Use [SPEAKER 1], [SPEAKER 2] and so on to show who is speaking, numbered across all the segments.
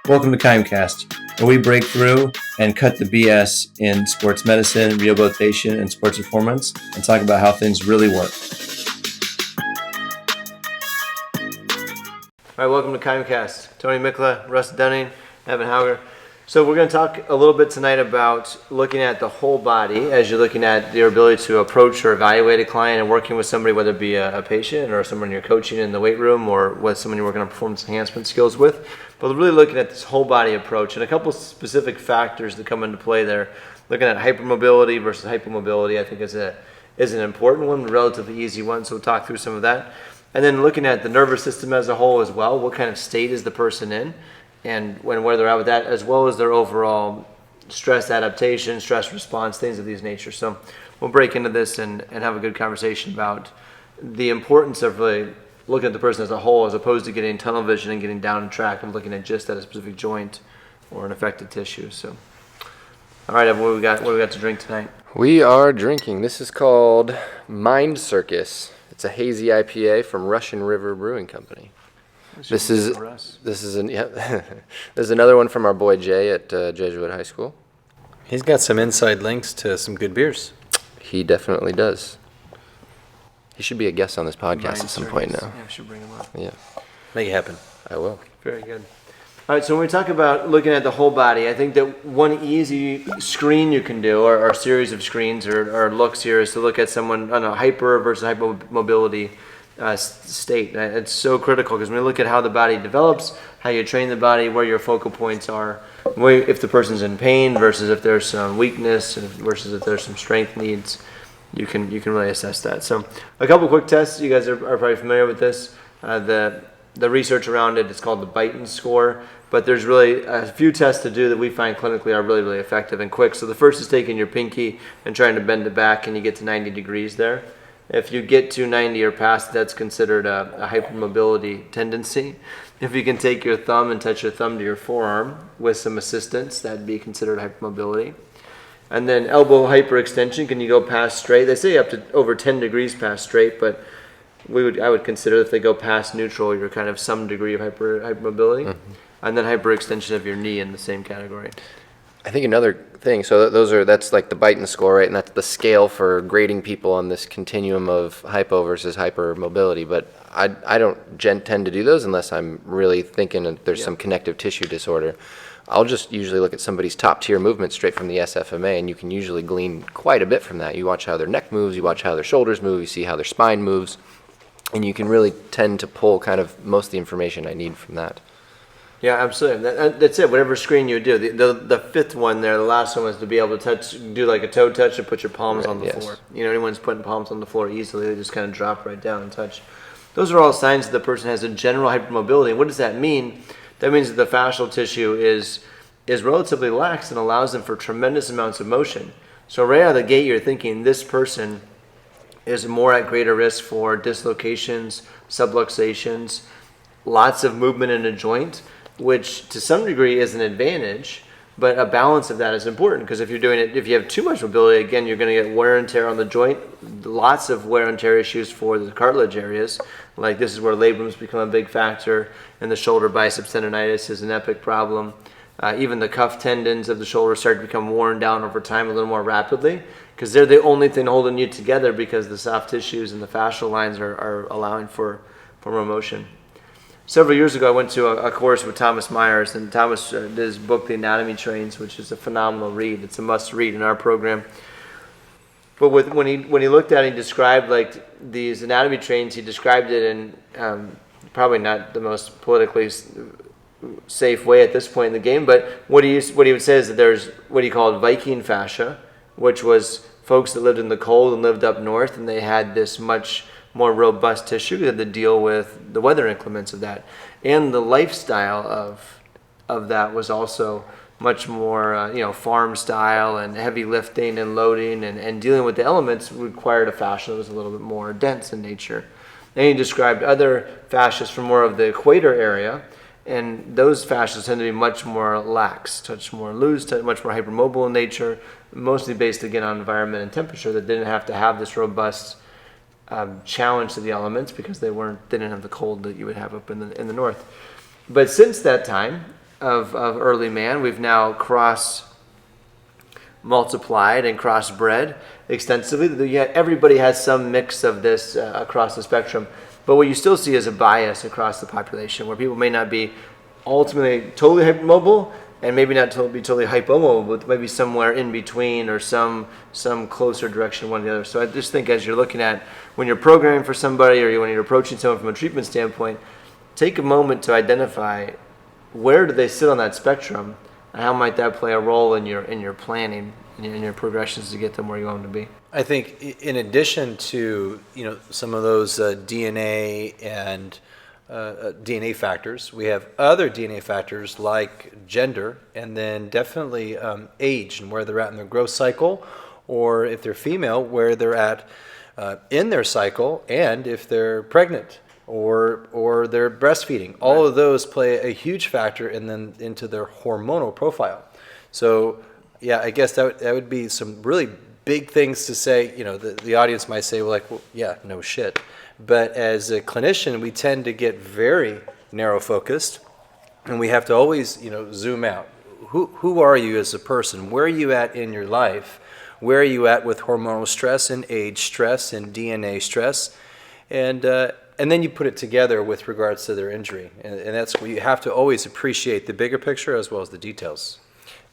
[SPEAKER 1] Welcome to KIMEcast, where we break through and cut the BS in sports medicine, rehabilitation, and sports performance, and talk about how things really work. All right, welcome to KIMEcast. Tony Mikla, Russ Dunning, Evan Hauger. So we're going to talk a little bit tonight about looking at the whole body as you're looking at your ability to approach or evaluate a client and working with somebody, whether it be a patient or someone you're coaching in the weight room or with someone you're working on performance enhancement skills with. But really looking at this whole body approach and a couple specific factors that come into play there. Looking at hypermobility versus hypomobility, I think is an important one, a relatively easy one. So we'll talk through some of that. And then looking at the nervous system as a whole as well. What kind of state is the person in? And where they're at with that, as well as their overall stress adaptation, stress response, things of these nature. So we'll break into this and have a good conversation about the importance of really looking at the person as a whole, as opposed to getting tunnel vision and getting down track and looking at just at a specific joint or an affected tissue. So, all right, Evan, what do we got to drink tonight?
[SPEAKER 2] We are drinking. This is called Mind Circus. It's a hazy IPA from Russian River Brewing Company. This is another one from our boy Jay at Jesuit High School.
[SPEAKER 3] He's got some inside links to some good beers.
[SPEAKER 2] He definitely does. He should be a guest on this podcast at some point now.
[SPEAKER 1] Yeah, we should bring him up.
[SPEAKER 2] Yeah.
[SPEAKER 3] Make it happen.
[SPEAKER 2] I will.
[SPEAKER 1] Very good. All right, so when we talk about looking at the whole body, I think that one easy screen you can do, or series of screens or looks here, is to look at someone on a hyper versus hypomobility state. It's so critical because when we look at how the body develops, how you train the body, where your focal points are, if the person's in pain versus if there's some weakness versus if there's some strength needs, you can really assess that. So a couple quick tests. You guys are probably familiar with this. The research around it is called the Beighton score, but there's really a few tests to do that we find clinically are really, really effective and quick. So the first is taking your pinky and trying to bend it back, and you get to 90 degrees there. If you get to 90 or past, that's considered a hypermobility tendency. If you can take your thumb and touch your thumb to your forearm with some assistance, that'd be considered hypermobility. And then elbow hyperextension, can you go past straight? They say up to over 10 degrees past straight, but I would consider if they go past neutral, you're kind of some degree of hypermobility. Mm-hmm. And then hyperextension of your knee in the same category.
[SPEAKER 2] I think another thing, so that's like the Beighton score, right? And that's the scale for grading people on this continuum of hypo versus hypermobility. But I don't tend to do those unless I'm really thinking that there's some connective tissue disorder. I'll just usually look at somebody's top tier movement straight from the SFMA, and you can usually glean quite a bit from that. You watch how their neck moves, you watch how their shoulders move, you see how their spine moves, and you can really tend to pull kind of most of the information I need from that.
[SPEAKER 1] Yeah, absolutely. That's it. Whatever screen you do, the fifth one there, the last one was to be able to do like a toe touch and put your palms on the floor. You know, anyone's putting palms on the floor easily, they just kind of drop right down and touch. Those are all signs that the person has a general hypermobility. And what does that mean? That means that the fascial tissue is relatively lax and allows them for tremendous amounts of motion. So right out of the gate, you're thinking this person is more at greater risk for dislocations, subluxations, lots of movement in a joint, which to some degree is an advantage, but a balance of that is important because if you have too much mobility, again, you're going to get wear and tear on the joint, lots of wear and tear issues for the cartilage areas. Like this is where labrums become a big factor, and the shoulder biceps tendonitis is an epic problem. Even the cuff tendons of the shoulder start to become worn down over time a little more rapidly because they're the only thing holding you together because the soft tissues and the fascial lines are allowing for more motion. Several years ago, I went to a course with Thomas Meyers, and Thomas did his book, The Anatomy Trains, which is a phenomenal read. It's a must-read in our program. But when he looked at it, he described like these anatomy trains. He described it in probably not the most politically safe way at this point in the game. But what he would say is that there's what he called Viking fascia, which was folks that lived in the cold and lived up north, and they had this much more robust tissue that had to deal with the weather inclements of that. And the lifestyle of that was also much more farm style and heavy lifting and loading and dealing with the elements required a fascia that was a little bit more dense in nature. And he described other fascias from more of the equator area, and those fascias tend to be much more lax, much more loose, much more hypermobile in nature, mostly based again on environment and temperature that didn't have to have this robust challenge to the elements because they didn't have the cold that you would have up in the north. But since that time, of early man. We've now multiplied and crossbred extensively. Yet everybody has some mix of this across the spectrum. But what you still see is a bias across the population, where people may not be ultimately totally hypermobile, and maybe not be totally hypomobile, but maybe somewhere in between, or some closer direction one to the other. So I just think, as you're looking at when you're programming for somebody, or when you're approaching someone from a treatment standpoint, take a moment to identify where do they sit on that spectrum, and how might that play a role in your planning, in your progressions to get them where you want them to be.
[SPEAKER 3] I think in addition to some of those DNA and DNA factors, we have other DNA factors like gender, and then definitely age and where they're at in their growth cycle, or if they're female, where they're at in their cycle, and if they're pregnant or they're breastfeeding. All of those play a huge factor into their hormonal profile. So yeah, I guess that would be some really big things to say. The audience might say, well, yeah, no shit. But as a clinician, we tend to get very narrow focused, and we have to always, zoom out. Who are you as a person? Where are you at in your life? Where are you at with hormonal stress and age stress and DNA stress? And then you put it together with regards to their injury. And that's where you have to always appreciate the bigger picture as well as the details.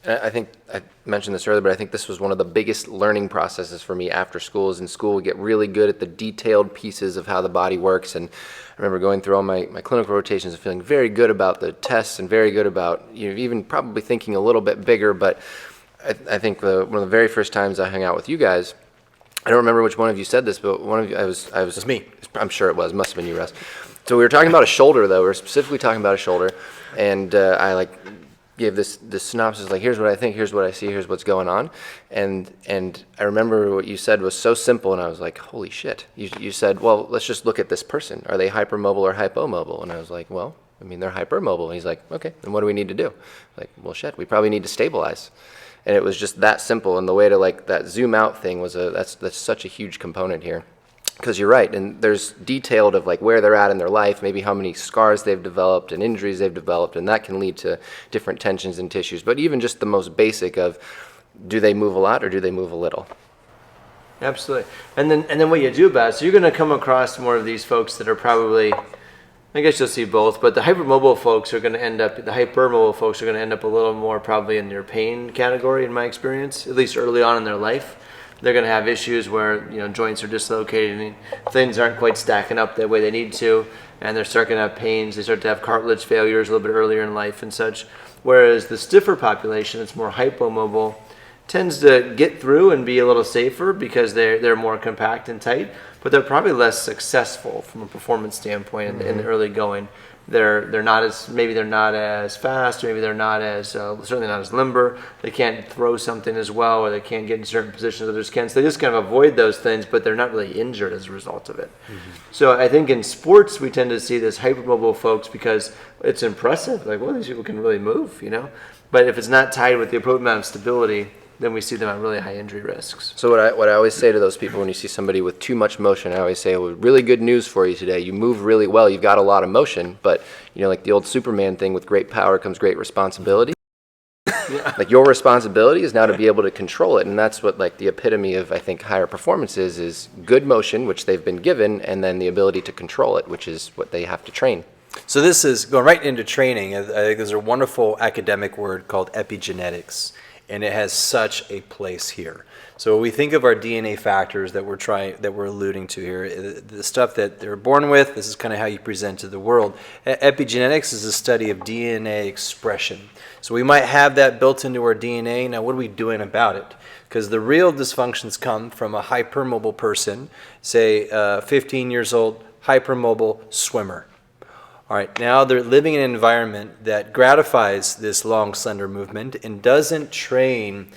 [SPEAKER 2] I think I mentioned this earlier, but I think this was one of the biggest learning processes for me after school. Is in school, we get really good at the detailed pieces of how the body works. And I remember going through all my clinical rotations and feeling very good about the tests and very good about, even probably thinking a little bit bigger. But I think one of the very first times I hung out with you guys, I don't remember which one of you said this, but one of you, it was
[SPEAKER 3] me.
[SPEAKER 2] I'm sure it was. Must have been you, Russ. So we were talking about a shoulder, though. We were specifically talking about a shoulder, and I gave this synopsis, here's what I think, here's what I see, here's what's going on, and I remember what you said was so simple, and I was like, holy shit. You said, well, let's just look at this person. Are they hypermobile or hypomobile? And I was like, well, they're hypermobile. And he's like, okay, then what do we need to do? Like, well, shit, we probably need to stabilize. And it was just that simple, and the way to that zoom out thing was that's such a huge component here. Because you're right, and there's detailed of where they're at in their life, maybe how many scars they've developed and injuries they've developed, and that can lead to different tensions in tissues. But even just the most basic of, do they move a lot or do they move a little?
[SPEAKER 1] Absolutely. And then what you do about it, so you're going to come across more of these folks that are probably, I guess you'll see both, but the hypermobile folks are going to end up a little more probably in their pain category, in my experience, at least early on in their life. They're going to have issues where joints are dislocated and things aren't quite stacking up the way they need to, and they're starting to have pains. They start to have cartilage failures a little bit earlier in life and such. Whereas the stiffer population, that's more hypomobile, tends to get through and be a little safer because they're more compact and tight, but they're probably less successful from a performance standpoint in the early going. They're not as fast, or maybe they're not as certainly not as limber. They can't throw something as well, or they can't get in certain positions others can. So they just kind of avoid those things, but they're not really injured as a result of it. So I think in sports we tend to see this hypermobile folks because it's impressive. These people can really move, But if it's not tied with the appropriate amount of stability, then we see them at really high injury risks.
[SPEAKER 2] So what I always say to those people when you see somebody with too much motion, I always say, well, really good news for you today. You move really well. You've got a lot of motion, but like the old Superman thing, with great power comes great responsibility. Yeah. Your responsibility is now to be able to control it, and that's what the epitome of, I think, higher performance is good motion, which they've been given, and then the ability to control it, which is what they have to train.
[SPEAKER 3] So this is going right into training. I think there's a wonderful academic word called epigenetics, and it has such a place here. So when we think of our DNA factors that we're alluding to here, the stuff that they're born with, this is kind of how you present to the world. Epigenetics is a study of DNA expression. So we might have that built into our DNA. Now, what are we doing about it? Because the real dysfunctions come from a hypermobile person, say 15 years old, hypermobile swimmer. All right, now they're living in an environment that gratifies this long, slender movement and doesn't train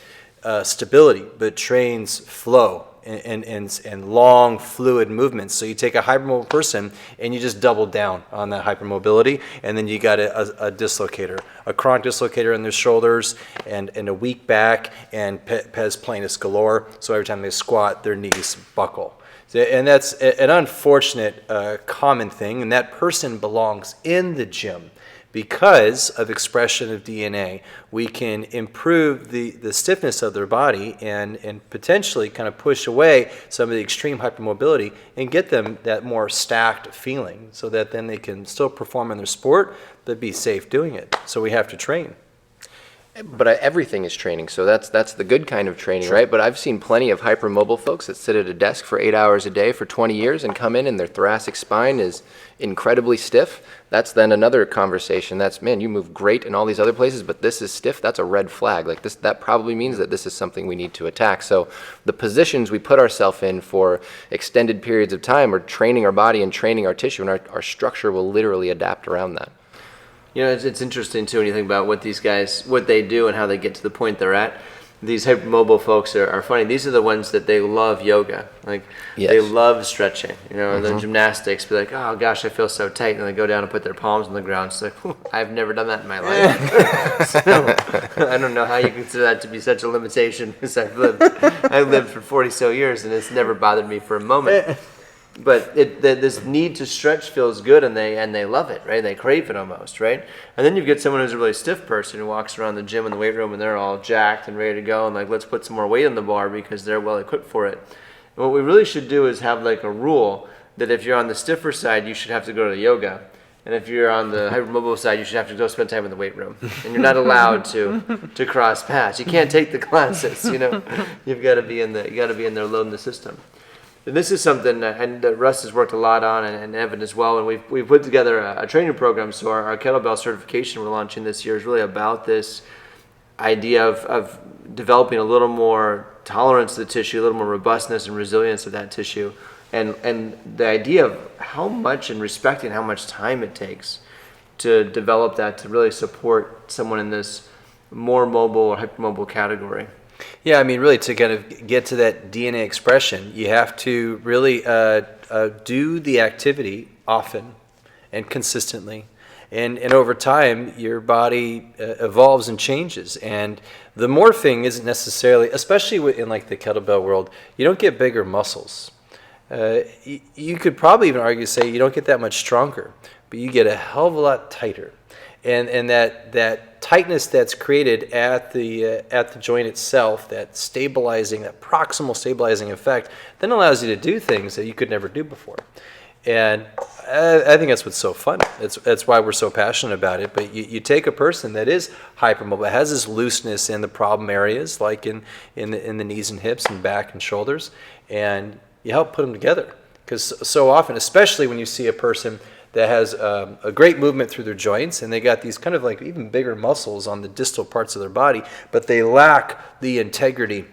[SPEAKER 3] stability, but trains flow and long, fluid movements. So you take a hypermobile person and you just double down on that hypermobility, and then you got a dislocator, a chronic dislocator in their shoulders and a weak back and pes planus galore. So every time they squat, their knees buckle. And that's an unfortunate common thing, and that person belongs in the gym because of expression of DNA, we can improve the stiffness of their body and potentially kind of push away some of the extreme hypermobility and get them that more stacked feeling so that then they can still perform in their sport but be safe doing it. So we have to train.
[SPEAKER 2] But everything is training, so that's the good kind of training, right? But I've seen plenty of hypermobile folks that sit at a desk for 8 hours a day for 20 years and come in and their thoracic spine is incredibly stiff. That's then another conversation. That's, man, you move great in all these other places, but this is stiff. That's a red flag. Like this, that probably means that this is something we need to attack. So the positions we put ourselves in for extended periods of time are training our body and training our tissue, and our structure will literally adapt around that.
[SPEAKER 1] You know, it's interesting too when you think about what these guys, what they do and how they get to the point they're at. These hypermobile folks are funny. These are the ones that they love yoga. Like, they love stretching. You know, the gymnastics, be like, oh gosh, I feel so tight. And they go down and put their palms on the ground. It's like, I've never done that in my life. So, I don't know how you consider that to be such a limitation, because I've lived for 40 so years and it's never bothered me for a moment. But this need to stretch feels good, and they love it, right? They crave it almost, right? And then you get someone who's a really stiff person who walks around the gym and the weight room, and they're all jacked and ready to go, and like, let's put some more weight on the bar because they're well equipped for it. And what we really should do is have like a rule that if you're on the stiffer side, you should have to go to yoga, and if you're on the hypermobile side, you should have to go spend time in the weight room, and you're not allowed to cross paths. You can't take the classes, you know. You've got to be in there loading the system. And this is something and Russ has worked a lot on, and Evan as well. And we've put together a training program. So our kettlebell certification we're launching this year is really about this idea of developing a little more tolerance to the tissue, a little more robustness and resilience of that tissue, and the idea of how much and respecting how much time it takes to develop that to really support someone in this more mobile or hypermobile category.
[SPEAKER 3] Yeah, I mean, really, to kind of get to that DNA expression, you have to really do the activity often and consistently. And over time, your body evolves and changes. And the morphing isn't necessarily, especially in like the kettlebell world, you don't get bigger muscles. You could probably even argue, say, you don't get that much stronger, but you get a hell of a lot tighter. And that tightness that's created at the joint itself, that proximal stabilizing effect, then allows you to do things that you could never do before. And I think that's what's so fun. That's why we're so passionate about it. But you take a person that is hypermobile, has this looseness in the problem areas, like in the knees and hips and back and shoulders, and you help put them together. Because so often, especially when you see a person that has a great movement through their joints, and they got these kind of like even bigger muscles on the distal parts of their body, but they lack the integrity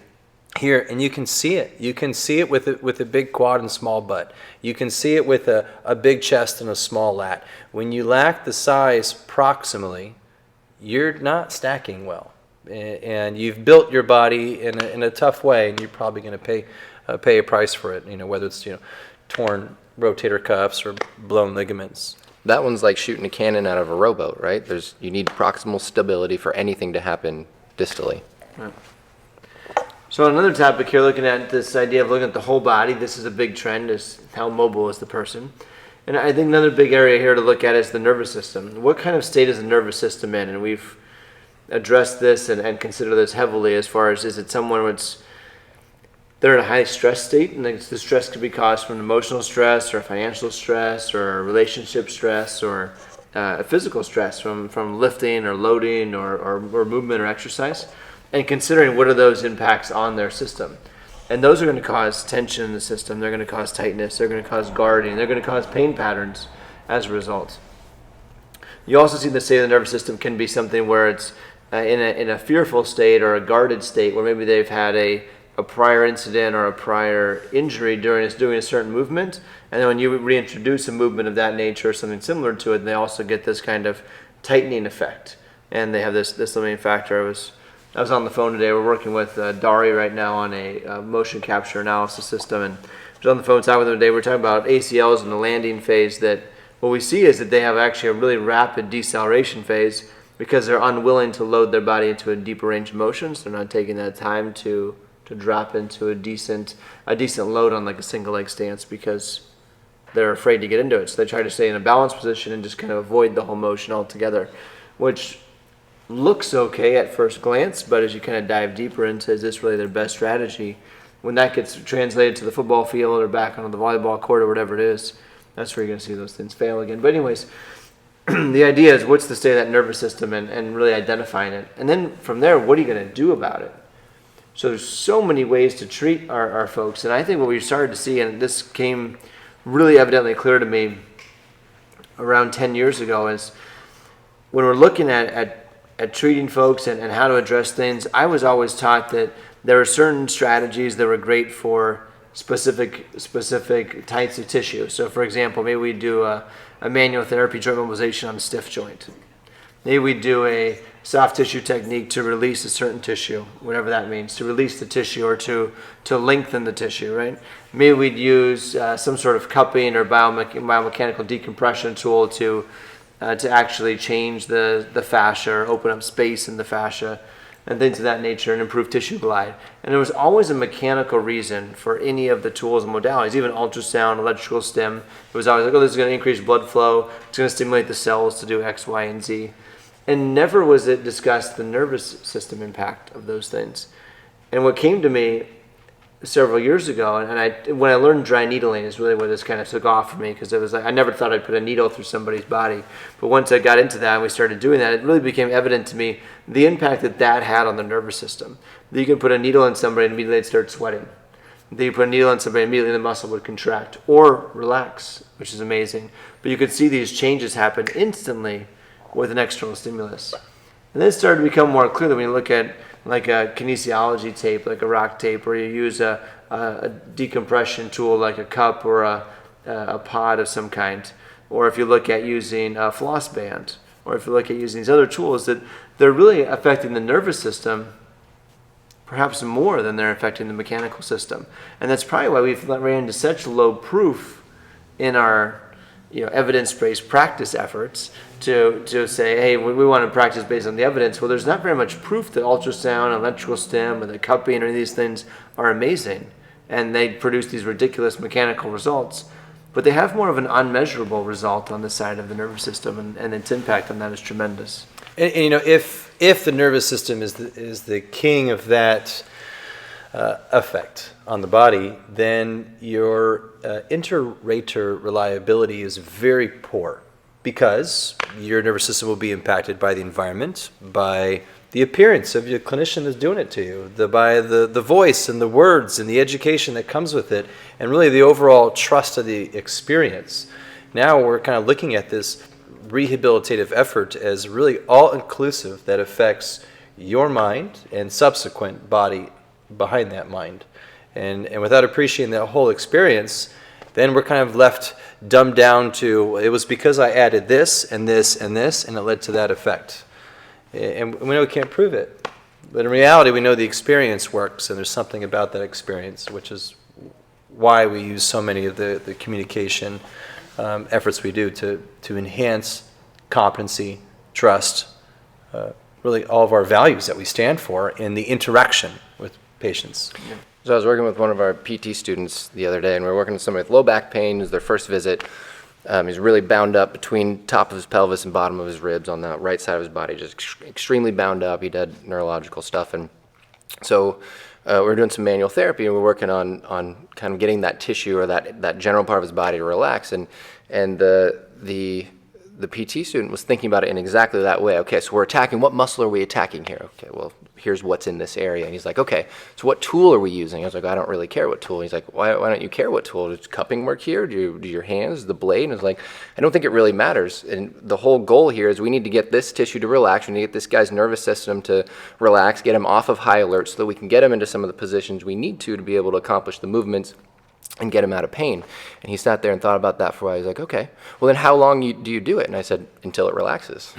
[SPEAKER 3] here, and you can see it. You can see it with a big quad and small butt. You can see it with a big chest and a small lat. When you lack the size proximally, you're not stacking well, and you've built your body in a tough way, and you're probably going to pay a price for it. You know, whether it's torn rotator cuffs or blown ligaments.
[SPEAKER 2] That one's like shooting a cannon out of a rowboat, right? You need proximal stability for anything to happen distally.
[SPEAKER 1] Right. So another topic here, looking at this idea of looking at the whole body, this is a big trend, is how mobile is the person. And I think another big area here to look at is the nervous system. What kind of state is the nervous system in? And we've addressed this and consider this heavily as far as, is it someone they're in a high stress state, and the stress could be caused from emotional stress or financial stress or relationship stress or physical stress from lifting or loading or movement or exercise, and considering what are those impacts on their system. And those are going to cause tension in the system, they're going to cause tightness, they're going to cause guarding, they're going to cause pain patterns as a result. You also see the state of the nervous system can be something where it's in a fearful state or a guarded state, where maybe they've had a prior incident or a prior injury doing a certain movement, and then when you reintroduce a movement of that nature or something similar to it, they also get this kind of tightening effect, and they have this limiting factor. I was on the phone today. We're working with Dari right now on a motion capture analysis system, and I was on the phone talking with them today. We're talking about ACLs in the landing phase, that what we see is that they have actually a really rapid deceleration phase because they're unwilling to load their body into a deeper range of motions. They're not taking that time to drop into a decent load on like a single leg stance, because they're afraid to get into it. So they try to stay in a balanced position and just kind of avoid the whole motion altogether, which looks okay at first glance, but as you kind of dive deeper into, is this really their best strategy? When that gets translated to the football field or back onto the volleyball court or whatever it is, that's where you're going to see those things fail again. But anyways, the idea is what's the state of that nervous system and really identifying it. And then from there, what are you going to do about it? So there's so many ways to treat our folks. And I think what we started to see, and this came really evidently clear to me around 10 years ago, is when we're looking at treating folks and how to address things, I was always taught that there are certain strategies that were great for specific types of tissue. So for example, maybe we do a manual therapy joint mobilization on a stiff joint. Maybe we do a soft tissue technique to release a certain tissue, whatever that means, to release the tissue or to lengthen the tissue, right? Maybe we'd use some sort of cupping or biomechanical decompression tool to actually change the fascia or open up space in the fascia and things of that nature and improve tissue glide. And there was always a mechanical reason for any of the tools and modalities, even ultrasound, electrical stim. It was always like, oh, this is going to increase blood flow. It's going to stimulate the cells to do X, Y, and Z. And never was it discussed the nervous system impact of those things. And what came to me several years ago, and when I learned dry needling is really where this kind of took off for me, because it was like I never thought I'd put a needle through somebody's body. But once I got into that and we started doing that, it really became evident to me the impact that had on the nervous system. That you can put a needle in somebody and immediately they'd start sweating. That you put a needle in somebody and immediately the muscle would contract or relax, which is amazing. But you could see these changes happen instantly with an external stimulus. And then it started to become more clear that when you look at like a kinesiology tape, like a rock tape, or you use a decompression tool like a cup or a pod of some kind, or if you look at using a floss band, or if you look at using these other tools, that they're really affecting the nervous system perhaps more than they're affecting the mechanical system. And that's probably why we've ran into such low proof in our evidence-based practice efforts to say, hey, we want to practice based on the evidence. Well, there's not very much proof that ultrasound, electrical stim, or the cupping, or any of these things are amazing, and they produce these ridiculous mechanical results. But they have more of an unmeasurable result on the side of the nervous system, and its impact on that is tremendous.
[SPEAKER 3] And if the nervous system is the king of that effect on the body, then your inter-rater reliability is very poor, because your nervous system will be impacted by the environment, by the appearance of your clinician that's doing it to you, by the voice and the words and the education that comes with it, and really the overall trust of the experience. Now we're kind of looking at this rehabilitative effort as really all-inclusive that affects your mind and subsequent body behind that mind. And without appreciating that whole experience, then we're kind of left dumbed down to, it was because I added this and this and this, and it led to that effect. And we know we can't prove it. But in reality, we know the experience works, and there's something about that experience, which is why we use so many of the communication efforts we do to enhance competency, trust, really all of our values that we stand for in the interaction with patients.
[SPEAKER 1] Yeah.
[SPEAKER 2] So I was working with one of our PT students the other day, and we were working with somebody with low back pain. It was their first visit. He's really bound up between top of his pelvis and bottom of his ribs on the right side of his body, just extremely bound up. He'd had neurological stuff. And so we were doing some manual therapy, and we were working on kind of getting that tissue or that general part of his body to relax. And the PT student was thinking about it in exactly that way. Okay, so we're attacking, what muscle are we attacking here? Okay, well, here's what's in this area. And he's like, okay, so what tool are we using? I was like, I don't really care what tool. He's like, why don't you care what tool? Does cupping work here? Do your hands, the blade? And I was like, I don't think it really matters. And the whole goal here is we need to get this tissue to relax. We need to get this guy's nervous system to relax, get him off of high alert so that we can get him into some of the positions we need to be able to accomplish the movements and get him out of pain. And he sat there and thought about that for a while. He's like, okay, well then how long do you do it? And I said, until it relaxes.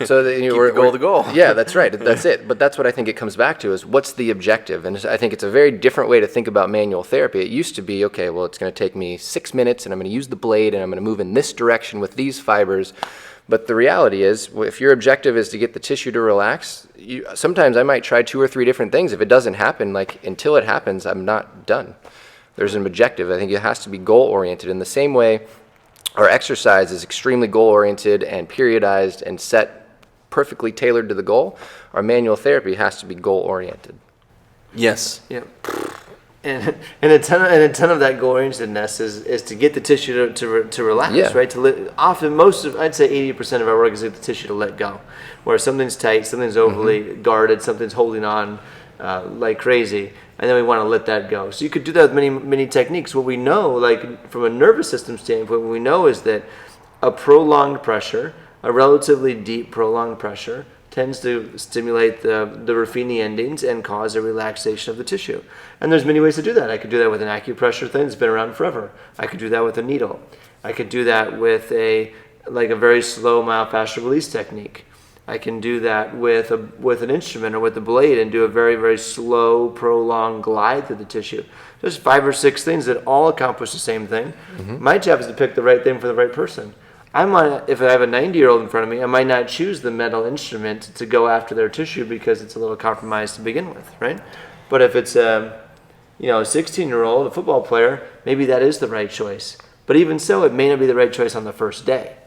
[SPEAKER 2] So we're
[SPEAKER 3] the goal.
[SPEAKER 2] Yeah, that's right. That's it. But that's what I think it comes back to is what's the objective? And I think it's a very different way to think about manual therapy. It used to be, okay, well, it's going to take me 6 minutes and I'm going to use the blade and I'm going to move in this direction with these fibers. But the reality is, if your objective is to get the tissue to relax, sometimes I might try 2 or 3 different things. If it doesn't happen, until it happens, I'm not done. there's an objective. I think it has to be goal-oriented. In the same way, our exercise is extremely goal-oriented and periodized and set perfectly tailored to the goal. Our manual therapy has to be goal-oriented.
[SPEAKER 3] Yes.
[SPEAKER 1] Yeah. And a ton of that goal-orientedness is to get the tissue to relax,
[SPEAKER 2] Yeah.
[SPEAKER 1] right? Often, I'd say 80% of our work is get the tissue to let go. Where something's tight, something's overly guarded, something's holding on like crazy, and then we want to let that go. So you could do that with many techniques. What we know, like from a nervous system standpoint, what we know is that a prolonged pressure, a relatively deep prolonged pressure, tends to stimulate the Ruffini endings and cause a relaxation of the tissue. And there's many ways to do that. I could do that with an acupressure thing that's been around forever. I could do that with a needle. I could do that with a very slow myofascial release technique. I can do that with an instrument or with a blade and do a very, very slow, prolonged glide through the tissue. Just 5 or 6 things that all accomplish the same thing. My job is to pick the right thing for the right person. If I have a 90-year-old in front of me, I might not choose the metal instrument to go after their tissue because it's a little compromised to begin with, right? But if it's a 16-year-old, a football player, maybe that is the right choice. But even so, it may not be the right choice on the first day.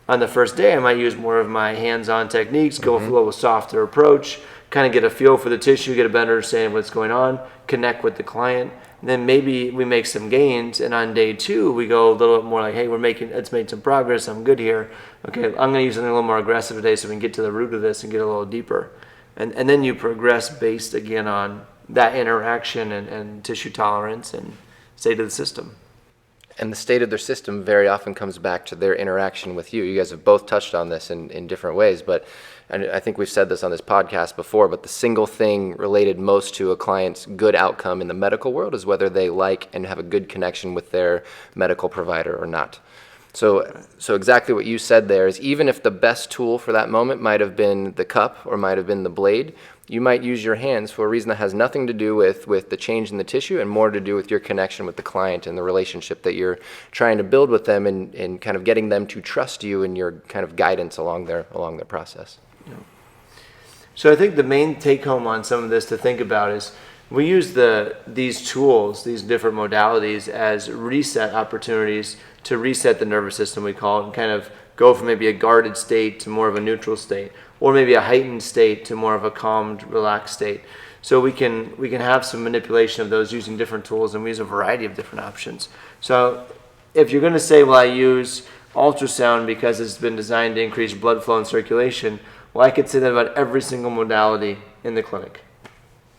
[SPEAKER 1] On the first day, I might use more of my hands-on techniques, go with a little softer approach, kind of get a feel for the tissue, get a better understanding of what's going on, connect with the client. And then maybe we make some gains, and on day 2, we go a little bit more like, hey, let's make some progress, I'm good here. Okay, I'm going to use something a little more aggressive today so we can get to the root of this and get a little deeper. And then you progress based, again, on that interaction and tissue tolerance and state of the system.
[SPEAKER 2] And the state of their system very often comes back to their interaction with you. You guys have both touched on this in different ways, and I think we've said this on this podcast before, but the single thing related most to a client's good outcome in the medical world is whether they like and have a good connection with their medical provider or not. So exactly what you said there is, even if the best tool for that moment might have been the cup or might have been the blade, you might use your hands for a reason that has nothing to do with the change in the tissue and more to do with your connection with the client and the relationship that you're trying to build with them and kind of getting them to trust you in your kind of guidance along their process.
[SPEAKER 1] Yeah. So I think the main take home on some of this to think about is we use these tools, these different modalities as reset opportunities to reset the nervous system, we call it, and kind of go from maybe a guarded state to more of a neutral state, or maybe a heightened state to more of a calmed, relaxed state. So we can have some manipulation of those using different tools, and we use a variety of different options. So if you're going to say, well, I use ultrasound because it's been designed to increase blood flow and circulation, well, I could say that about every single modality in the clinic.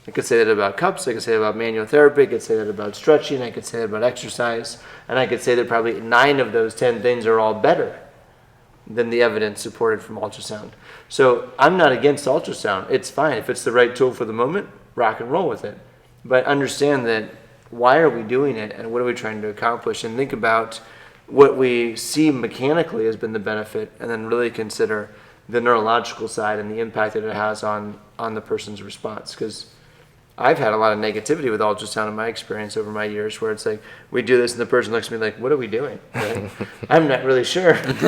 [SPEAKER 1] I could say that about cups, I could say that about manual therapy, I could say that about stretching, I could say that about exercise, and I could say that probably 9 of those 10 things are all better than the evidence supported from ultrasound. So I'm not against ultrasound. It's fine. If it's the right tool for the moment, rock and roll with it. But understand that why are we doing it and what are we trying to accomplish, and think about what we see mechanically has been the benefit, and then really consider the neurological side and the impact that it has on the person's response. Because I've had a lot of negativity with ultrasound in my experience over my years, where it's like, we do this and the person looks at me like, what are we doing? Right? I'm not really sure. And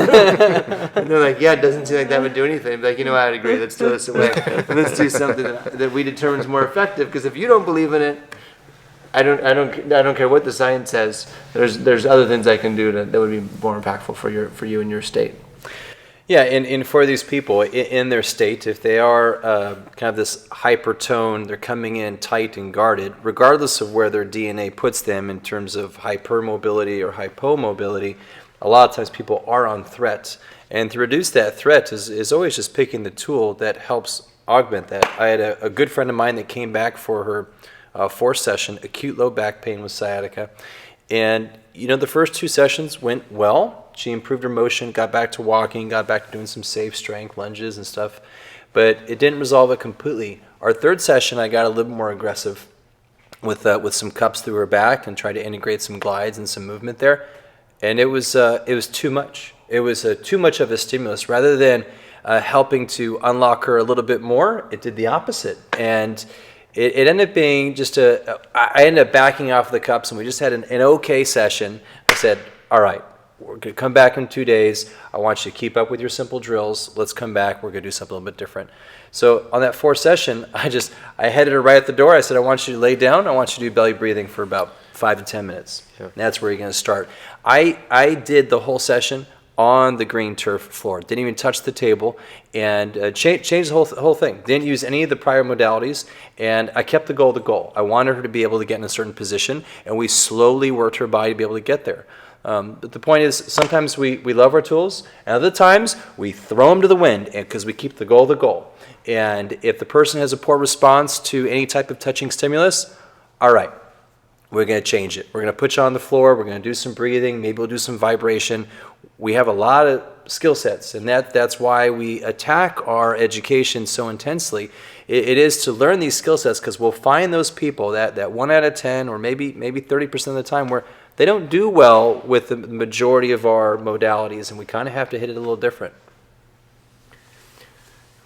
[SPEAKER 1] they're like, yeah, it doesn't seem like that would do anything. I'm like, I'd agree, let's throw this away. And let's do something that we determine is more effective, because if you don't believe in it, I don't care what the science says. There's other things I can do that would be more impactful for you and your state.
[SPEAKER 3] Yeah, and for these people in their state, if they are kind of this hypertone, they're coming in tight and guarded, regardless of where their DNA puts them in terms of hypermobility or hypomobility, a lot of times people are on threat. And to reduce that threat is always just picking the tool that helps augment that. I had a good friend of mine that came back for her 4th session, acute low back pain with sciatica. And, the first 2 sessions went well. She improved her motion, got back to walking, got back to doing some safe strength lunges and stuff. But it didn't resolve it completely. Our 3rd session, I got a little more aggressive with some cups through her back and tried to integrate some glides and some movement there. And it was too much. It was too much of a stimulus. Rather than helping to unlock her a little bit more, it did the opposite. And it ended up being I ended up backing off the cups, and we just had an okay session. I said, all right, we're going to come back in 2 days. I want you to keep up with your simple drills. Let's come back. We're going to do something a little bit different. So on that 4th session, I headed her right at the door. I said, I want you to lay down. I want you to do belly breathing for about 5 to 10 minutes.
[SPEAKER 2] Yeah.
[SPEAKER 3] That's where you're going to start. I did the whole session on the green turf floor. Didn't even touch the table, and changed the whole thing. Didn't use any of the prior modalities, and I kept the goal. I wanted her to be able to get in a certain position, and we slowly worked her body to be able to get there. But the point is, sometimes we love our tools, and other times we throw them to the wind because we keep the goal. And if the person has a poor response to any type of touching stimulus, all right, we're going to change it. We're going to put you on the floor. We're going to do some breathing. Maybe we'll do some vibration. We have a lot of skill sets, and that's why we attack our education so intensely. It is to learn these skill sets, because we'll find those people that 1 out of 10 or maybe 30% of the time where they don't do well with the majority of our modalities, and we kind of have to hit it a little different.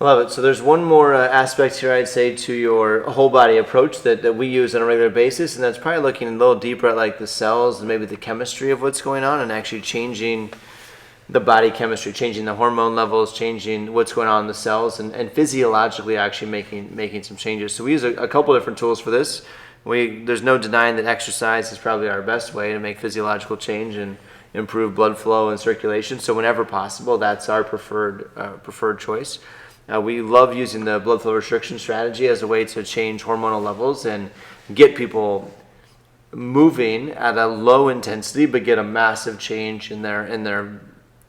[SPEAKER 1] Love it. So there's one more aspect here, I'd say, to your whole body approach that we use on a regular basis, and that's probably looking a little deeper at like the cells and maybe the chemistry of what's going on, and actually changing the body chemistry, changing the hormone levels, changing what's going on in the cells, and physiologically actually making some changes. So we use a couple different tools for this. There's no denying that exercise is probably our best way to make physiological change and improve blood flow and circulation. So whenever possible, that's our preferred choice. We love using the blood flow restriction strategy as a way to change hormonal levels and get people moving at a low intensity, but get a massive change in their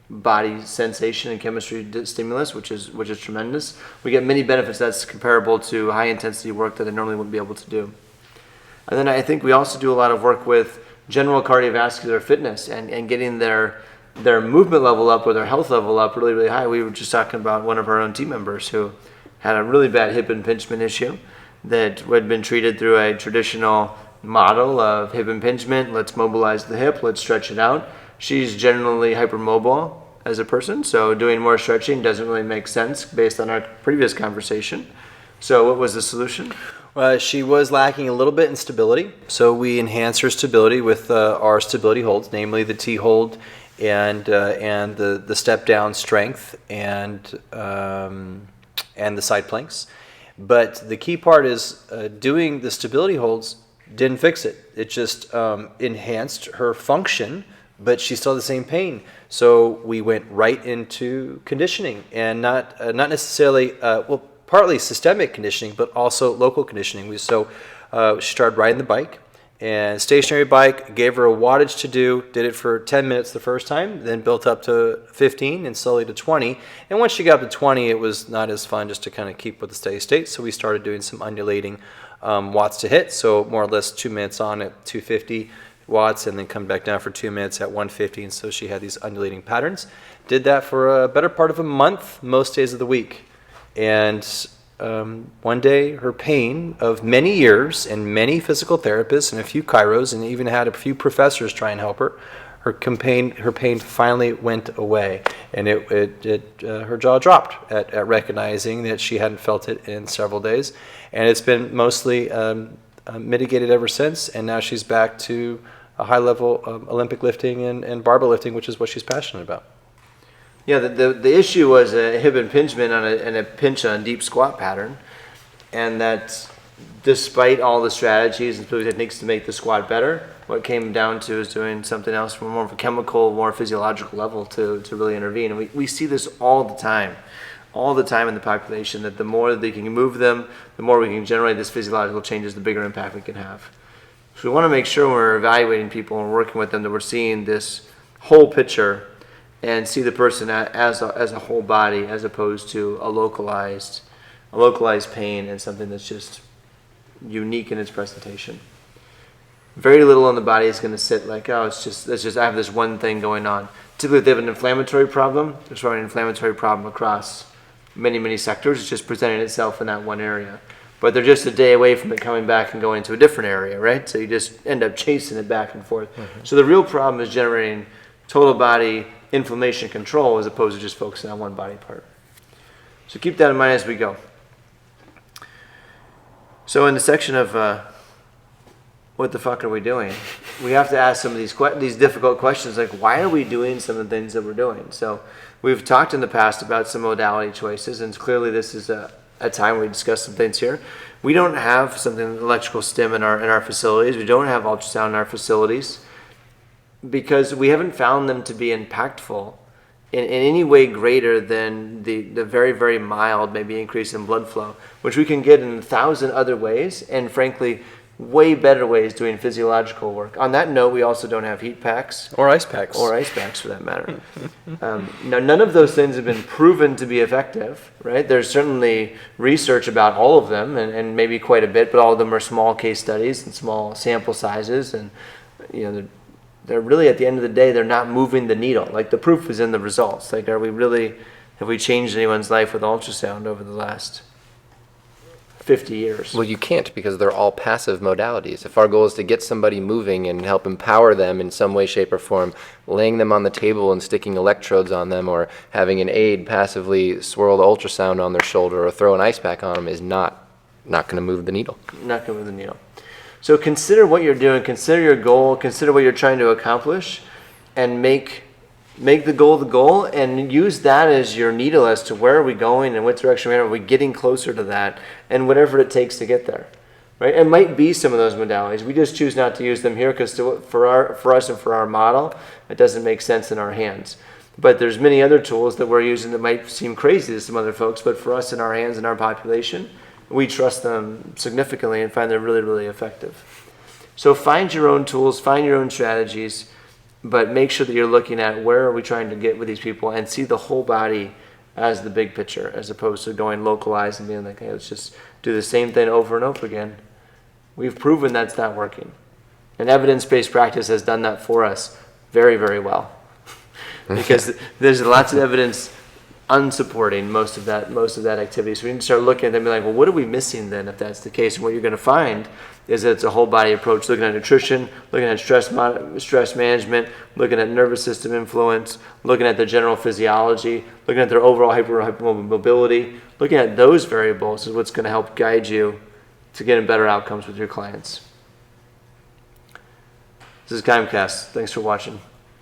[SPEAKER 1] body sensation and chemistry stimulus, which is tremendous. We get many benefits that's comparable to high intensity work that I normally wouldn't be able to do. And then I think we also do a lot of work with general cardiovascular fitness and getting their movement level up or their health level up really, really high. We were just talking about one of our own team members who had a really bad hip impingement issue that had been treated through a traditional model of hip impingement. Let's mobilize the hip, let's stretch it out. She's generally hypermobile as a person, so doing more stretching doesn't really make sense based on our previous conversation. So what was the solution?
[SPEAKER 3] She was lacking a little bit in stability, so we enhanced her stability with our stability holds, namely the T-hold and the step down strength and the side planks. But the key part is doing the stability holds didn't fix it. It just enhanced her function, but she still had the same pain. So we went right into conditioning, and not necessarily partly systemic conditioning, but also local conditioning. She started riding the bike, and stationary bike, gave her a wattage to do, did it for 10 minutes the first time, then built up to 15 and slowly to 20. And once she got up to 20, it was not as fun just to kind of keep with the steady state. So we started doing some undulating watts to hit. So more or less 2 minutes on at 250 watts and then come back down for 2 minutes at 150. And so she had these undulating patterns. Did that for a better part of a month, most days of the week. And one day, her pain of many years and many physical therapists and a few chiros and even had a few professors try and help her, her pain finally went away, and her jaw dropped at recognizing that she hadn't felt it in several days, and it's been mostly mitigated ever since. And now she's back to a high level of Olympic lifting and barbell lifting, which is what she's passionate about.
[SPEAKER 1] Yeah, the issue was a hip impingement and a pinch on a deep squat pattern, and that despite all the strategies and techniques to make the squat better, what it came down to is doing something else from more of a chemical, more physiological level to really intervene. And we see this all the time in the population, that the more that they can move them, the more we can generate this physiological changes, the bigger impact we can have. So we want to make sure when we're evaluating people and working with them that we're seeing this whole picture and see the person as a whole body, as opposed to a localized pain and something that's just unique in its presentation. Very little on the body is going to sit like, oh, it's just I have this one thing going on. Typically, if they have an inflammatory problem, there's probably an inflammatory problem across many sectors. It's just presenting itself in that one area. But they're just a day away from it coming back and going to a different area, right? So you just end up chasing it back and forth. Mm-hmm. So the real problem is generating total body inflammation control as opposed to just focusing on one body part. So keep that in mind as we go. So in the section of what the fuck are we doing, we have to ask some of these difficult questions, like why are we doing some of the things that we're doing? So we've talked in the past about some modality choices, and clearly this is a a time where we discuss some things here. We don't have something electrical stim in our facilities. We don't have ultrasound in our facilities because we haven't found them to be impactful in any way greater than the very, very mild maybe increase in blood flow, which we can get in 1,000 other ways, and frankly, way better ways doing physiological work. On that note, we also don't have heat packs.
[SPEAKER 3] Or ice packs.
[SPEAKER 1] Or ice packs, for that matter. Now, none of those things have been proven to be effective, right? There's certainly research about all of them, and maybe quite a bit, but all of them are small case studies and small sample sizes, and they're really, at the end of the day, they're not moving the needle. Like, the proof is in the results. Like, have we changed anyone's life with ultrasound over the last 50 years?
[SPEAKER 2] Well, you can't, because they're all passive modalities. If our goal is to get somebody moving and help empower them in some way, shape, or form, laying them on the table and sticking electrodes on them, or having an aide passively swirl the ultrasound on their shoulder or throw an ice pack on them is not going to move the needle.
[SPEAKER 1] Not going to move the needle. So consider what you're doing, consider your goal, consider what you're trying to accomplish, and make the goal, and use that as your needle as to where are we going and what direction are we getting closer to that, and whatever it takes to get there. Right? It might be some of those modalities. We just choose not to use them here because for us and for our model, it doesn't make sense in our hands. But there's many other tools that we're using that might seem crazy to some other folks, but for us in our hands and our population, we trust them significantly and find they're really, really effective. So find your own tools, find your own strategies, but make sure that you're looking at where are we trying to get with these people, and see the whole body as the big picture, as opposed to going localized and being like, hey, let's just do the same thing over and over again. We've proven that's not working. And evidence-based practice has done that for us very, very well. Because there's lots of evidence unsupporting most of that activity. So we need to start looking at them and be like, well, what are we missing then if that's the case? And what you're going to find is that it's a whole body approach, looking at nutrition, looking at stress management, looking at nervous system influence, looking at the general physiology, looking at their overall hypermobility. Looking at those variables is what's going to help guide you to getting better outcomes with your clients. This is KIMEcast. Thanks for watching.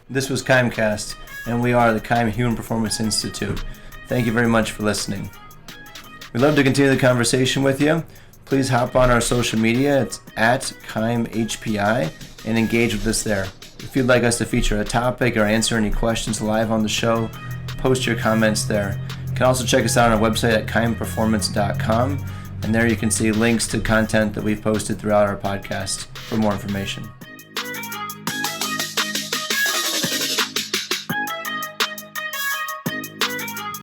[SPEAKER 1] This was KIMEcast, and we are the KIME Human Performance Institute. Thank you very much for listening. We'd love to continue the conversation with you. Please hop on our social media. It's at KIMEHPI, and engage with us there. If you'd like us to feature a topic or answer any questions live on the show, post your comments there. You can also check us out on our website at KIMEperformance.com, and there you can see links to content that we've posted throughout our podcast for more information.